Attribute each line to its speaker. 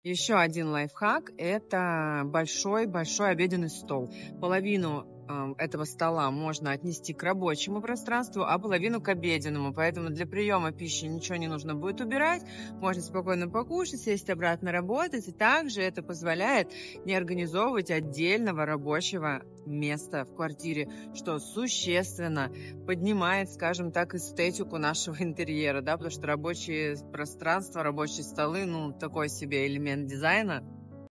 Speaker 1: Еще один лайфхак – это большой-большой обеденный стол. Половину этого стола можно отнести к рабочему пространству, а половину к обеденному. Поэтому для приема пищи ничего не нужно будет убирать. Можно спокойно покушать, сесть обратно работать. И также это позволяет не организовывать отдельного рабочего места в квартире, что существенно поднимает, скажем так, эстетику нашего интерьера, да, потому что рабочие пространства, рабочие столы, ну, такой себе элемент дизайна.